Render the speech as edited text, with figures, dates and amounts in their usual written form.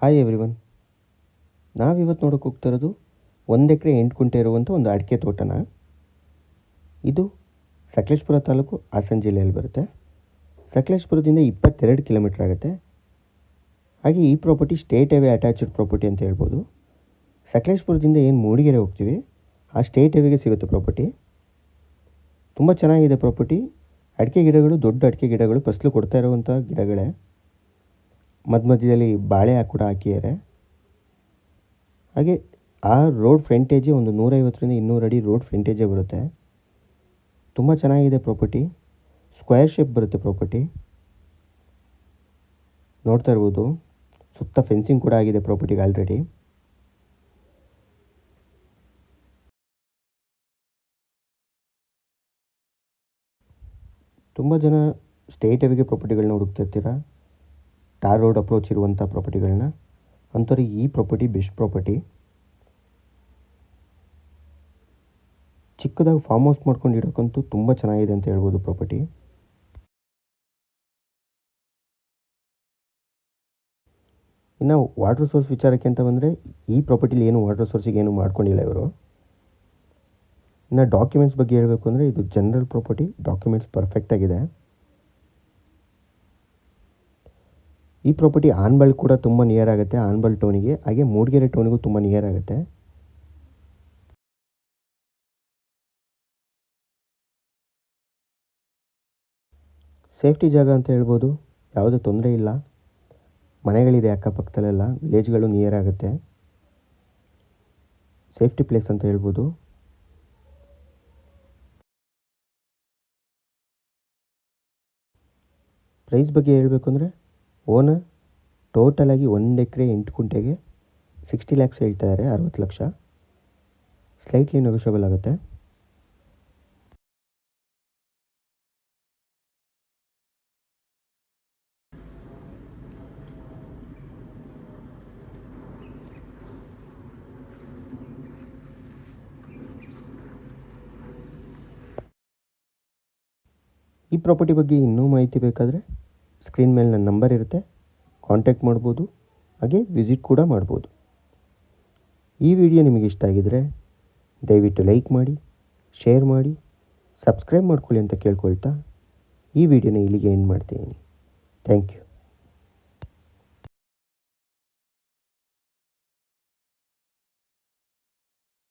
Hi everyone. ನಾವಿವತ್ತು ನೋಡೋಕೆ ಹೋಗ್ತಾ ಇರೋದು 1 ಎಕರೆ 8 ಗುಂಟೆ ಇರುವಂಥ ಒಂದು ಅಡಿಕೆ ತೋಟನ. ಇದು ಸಕಲೇಶಪುರ ತಾಲೂಕು, ಹಾಸನ ಜಿಲ್ಲೆಯಲ್ಲಿ ಬರುತ್ತೆ. ಸಕಲೇಶಪುರದಿಂದ 22 ಕಿಲೋಮೀಟರ್ ಆಗುತ್ತೆ. ಹಾಗೆ ಈ property state highway attached property ಅಂತ ಹೇಳ್ಬೋದು. ಸಕಲೇಶಪುರದಿಂದ ಏನು ಮೂಡಿಗೆರೆ ಹೋಗ್ತೀವಿ ಆ ಸ್ಟೇಟ್ ಹೈವೇಗೆ ಸಿಗುತ್ತೆ ಪ್ರಾಪರ್ಟಿ. ತುಂಬ ಚೆನ್ನಾಗಿದೆ ಪ್ರಾಪರ್ಟಿ. ಅಡಿಕೆ ಗಿಡಗಳು ದೊಡ್ಡ ಅಡಿಕೆ ಗಿಡಗಳು ಫಸಲು ಕೊಡ್ತಾ ಇರುವಂಥ ಗಿಡಗಳೇ. ಮಧ್ಯದಲ್ಲಿ ಬಾಳೆ ಕೂಡ ಹಾಕಿದ್ದಾರೆ. ಹಾಗೆ ಆ ರೋಡ್ ಫ್ರಂಟೇಜೇ ಒಂದು 150ರಿಂದ 200 ಅಡಿ ರೋಡ್ ಫ್ರಂಟೇಜೇ ಬರುತ್ತೆ. ತುಂಬ ಚೆನ್ನಾಗಿದೆ ಪ್ರಾಪರ್ಟಿ. ಸ್ಕ್ವೇರ್ ಶೇಪ್ ಬರುತ್ತೆ ಪ್ರಾಪರ್ಟಿ. ನೋಡ್ತಾ ಇರ್ಬೋದು, ಸುತ್ತ ಫೆನ್ಸಿಂಗ್ ಕೂಡ ಆಗಿದೆ ಪ್ರಾಪರ್ಟಿಗೆ ಆಲ್ರೆಡಿ. ತುಂಬ ಜನ ಸ್ಟೇಟ್ ಹೈವೇಗೆ ಪ್ರಾಪರ್ಟಿಗಳನ್ನ ಹುಡುಕ್ತಿರ್ತೀರ, ಟಾರ್ ರೋಡ್ ಅಪ್ರೋಚ್ ಇರುವಂಥ ಪ್ರಾಪರ್ಟಿಗಳನ್ನ. ಅಂಥವ್ರಿಗೆ ಈ ಪ್ರಾಪರ್ಟಿ ಬೆಸ್ಟ್ ಪ್ರಾಪರ್ಟಿ. ಚಿಕ್ಕದಾಗಿ ಫಾರ್ಮ್ ಹೌಸ್ ಮಾಡ್ಕೊಂಡು ಇಡೋಕ್ಕಂತೂ ತುಂಬ ಚೆನ್ನಾಗಿದೆ ಅಂತ ಹೇಳ್ಬೋದು ಪ್ರಾಪರ್ಟಿ. ಇನ್ನು ವಾಟರ್ ಸೋರ್ಸ್ ವಿಚಾರಕ್ಕೆ ಅಂತ ಬಂದರೆ ಈ ಪ್ರಾಪರ್ಟಿಲಿ ಏನು ವಾಟರ್ ಸೋರ್ಸಿಗೆ ಏನು ಮಾಡ್ಕೊಂಡಿಲ್ಲ ಇವರು. ಇನ್ನು ಡಾಕ್ಯುಮೆಂಟ್ಸ್ ಬಗ್ಗೆ ಹೇಳಬೇಕು ಅಂದರೆ ಇದು ಜನರಲ್ ಪ್ರಾಪರ್ಟಿ. ಡಾಕ್ಯುಮೆಂಟ್ಸ್ ಪರ್ಫೆಕ್ಟಾಗಿದೆ. ಈ ಪ್ರಾಪರ್ಟಿ ಆನಬಲ್ ಕೂಡ ತುಂಬ ನಿಯರ್ ಆಗುತ್ತೆ, ಆನಬಲ್ ಟೌನಿಗೆ. ಹಾಗೆ ಮೂಡಿಗೆರೆ ಟೌನಿಗೂ ತುಂಬ ನಿಯರ್ ಆಗುತ್ತೆ. ಸೇಫ್ಟಿ ಜಾಗ ಅಂತ ಹೇಳ್ಬೋದು. ಯಾವುದೇ ತೊಂದರೆ ಇಲ್ಲ. ಮನೆಗಳಿದೆ ಅಕ್ಕಪಕ್ಕದಲ್ಲೆಲ್ಲ, ವಿಲೇಜ್ಗಳು ನಿಯರ್ ಆಗುತ್ತೆ. ಸೇಫ್ಟಿ ಪ್ಲೇಸ್ ಅಂತ ಹೇಳ್ಬೋದು. ಪ್ರೈಸ್ ಬಗ್ಗೆ ಹೇಳಬೇಕು ಅಂದರೆ ಓನರ್ ಟೋಟಲಾಗಿ 1 ಎಕರೆ 8 ಗುಂಟೆಗೆ 60 ಲ್ಯಾಕ್ಸ್ ಹೇಳ್ತಾ ಇದ್ದಾರೆ, 60 ಲಕ್ಷ. ಸ್ಲೈಟ್ಲಿ ನೆಗೋಷಿಯಬಲ್ ಆಗುತ್ತೆ. ಈ ಪ್ರಾಪರ್ಟಿ ಬಗ್ಗೆ ಇನ್ನೂ ಮಾಹಿತಿ ಬೇಕಾದರೆ ಸ್ಕ್ರೀನ್ ಮೇಲೆ ನನ್ನ ನಂಬರ್ ಇರುತ್ತೆ, ಕಾಂಟ್ಯಾಕ್ಟ್ ಮಾಡ್ಬೋದು. ಹಾಗೆ ವಿಸಿಟ್ ಕೂಡ ಮಾಡ್ಬೋದು. ಈ ವಿಡಿಯೋ ನಿಮಗೆ ಇಷ್ಟ ಆಗಿದರೆ ದಯವಿಟ್ಟು ಲೈಕ್ ಮಾಡಿ, ಶೇರ್ ಮಾಡಿ, ಸಬ್ಸ್ಕ್ರೈಬ್ ಮಾಡ್ಕೊಳ್ಳಿ ಅಂತ ಕೇಳ್ಕೊಳ್ತಾ ಈ ವಿಡಿಯೋನ ಇಲ್ಲಿಗೆ ಎಂಡ್ ಮಾಡ್ತೀನಿ. Thank you.